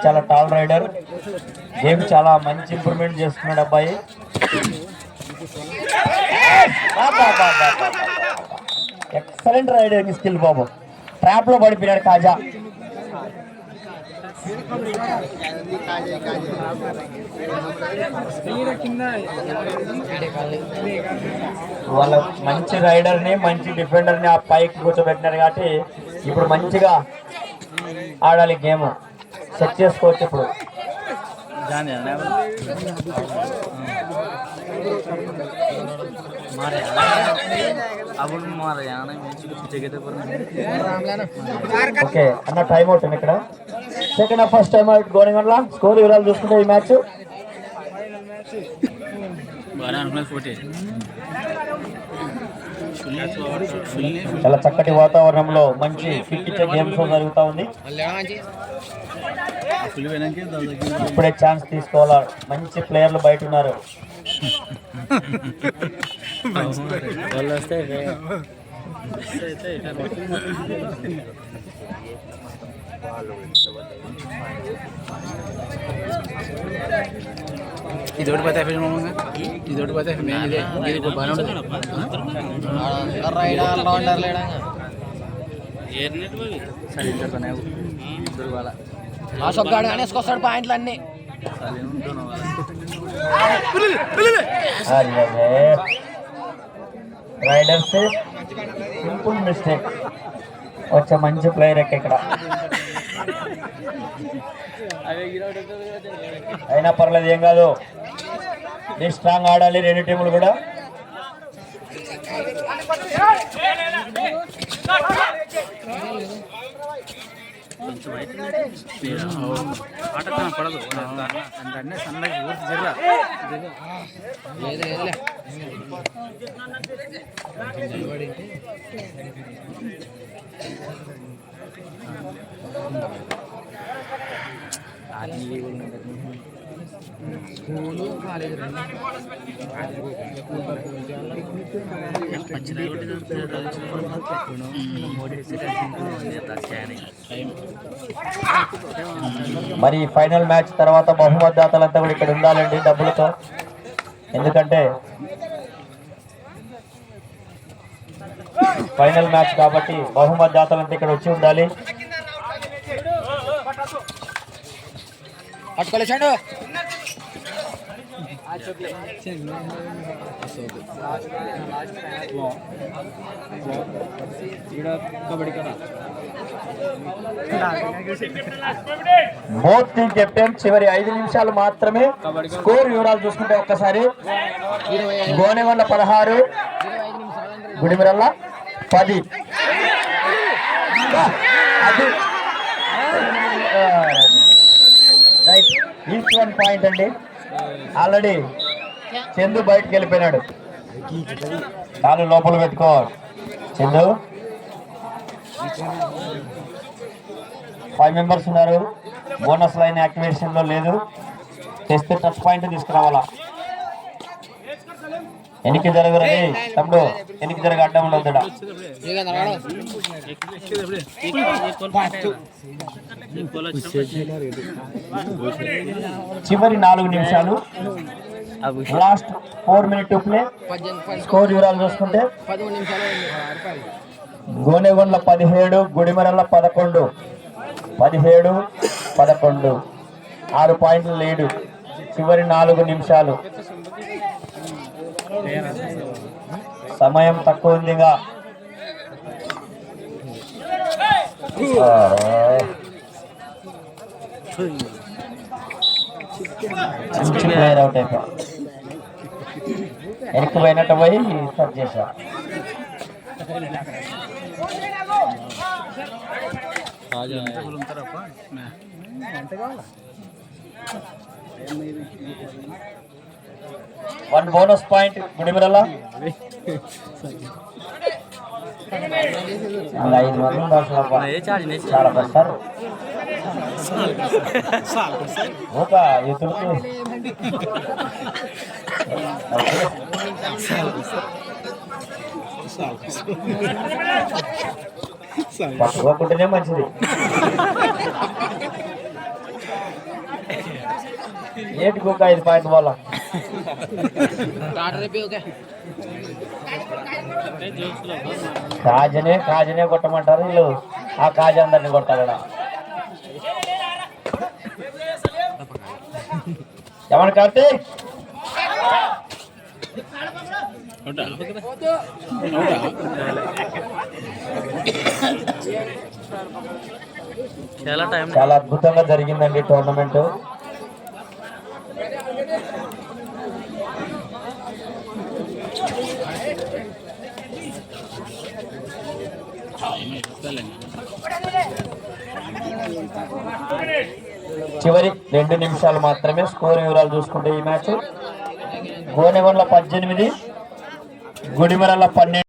చాలా tall rider, game చాలా మంచి ఇంప్రూవ్మెంట్ చేస్తున్నాడు అబ్బాయి. ఎక్సలెంట్ రైడర్ స్కిల్ బాబు. ట్రాప్ లో పడిపోయాడు కాజా. వాళ్ళ మంచి రైడర్ ని మంచి డిఫెండర్ ని ఆ పైకి కూర్చోబెట్టినారు కాబట్టి ఇప్పుడు మంచిగా ఆడాలి, గేమ్ సెట్ చేసుకోవచ్చు. ఇప్పుడు ఓకే అన్న, టైం అవుట్ ఇక్కడ. Second half first time out Gonegandla. Score వివరాలు చూసుకుంటే ఈ మ్యాచ్ చాలా చక్కటి వాతావరణంలో మంచి ఫిట్ ఇచ్చే గేమ్ షో జరుగుతూ ఉంది. ఇప్పుడే ఛాన్స్ తీసుకోవాలా, మంచి ప్లేయర్లు బయట ఉన్నారు. ఇదొకటి పోతే ఇదొకటి పోతే బాగానే ఉంటుంది. అశోక్గాడు అనేసుకొస్తాడు పాయింట్లు అన్ని. Riders simple mistake. వచ్చే మంచి ప్లేయర్ ఇక్కడ, అయినా పర్లేదు, ఏం కాదు. స్ట్రాంగ్ ఆడాలి రెండు టీములు కూడా. పడదు సన్నగా ఊరికి జరగ స్కూలు కాలేజీ మరి ఫైనల్ మ్యాచ్ తర్వాత బహుమతి దాతలంతా కూడా ఇక్కడ ఉండాలండి డబ్బులతో. ఎందుకంటే ఫైనల్ మ్యాచ్ కాబట్టి బహుమతి దాతలంతా ఇక్కడ వచ్చి ఉండాలి. పట్టుకోలేసాడు. బోత్ టీమ్ కెప్టెన్ చివరి 5 నిమిషాలు మాత్రమే. స్కోర్ వివరాలు చూసుకుంటే ఒక్కసారి గోనెగొండ 16, గుడిమిరల్ల 10. రైట్, ఈచ్ 1 పాయింట్ అండి. ఆల్రెడీ చందు బయటకు వెళ్ళిపోయినాడు. కాలు లోపల పెట్టుకో చందు. 5 మెంబర్స్ ఉన్నారు. బోనస్ లైన్ యాక్టివేషన్ లో లేదు. తెస్తే టచ్ పాయింట్ తీసుకురావాలా. ఎనికి జరగరని తమ్ముడు, ఎనికి జరగ అడ్డం ఉండవుతాడా. చివరి 4 నిమిషాలు, last 4 minutes to play. Score వివరాలు చూసుకుంటే గోనెగొండ్ల 17, గుడిమరల్ల 11. 17, 11, 6 పాయింట్లు లీడు. చివరి 4 నిమిషాలు, సమయం తక్కువ ఉందిగా. మంచి ప్లేయర్ అవుట్ అయిపోయా, వెనక్కి పోయినట్టు పోయి స్టార్ట్ చేశా. One bonus point గుడిమిరల్ల. 5 మంది చాలా వస్తారు. ఒక ఎదురుకు పట్టుకోకుంటేనే మంచిది. ఏంటికి ఒక 5 పాయింట్ వాళ్ళ కాజనే కొట్టమంటారు వీళ్ళు. ఆ కాజ అందరిని కొట్టాలడా ఏమన్నా కార్తీక్ చాలా అద్భుతంగా జరిగిందండి టోర్నమెంట్. చివరి 2 నిమిషాలు మాత్రమే. స్కోర్ వివరాలు చూసుకుంటే ఈ మ్యాచ్ గోనెగొండ్ల 18, గుడిమరల 12.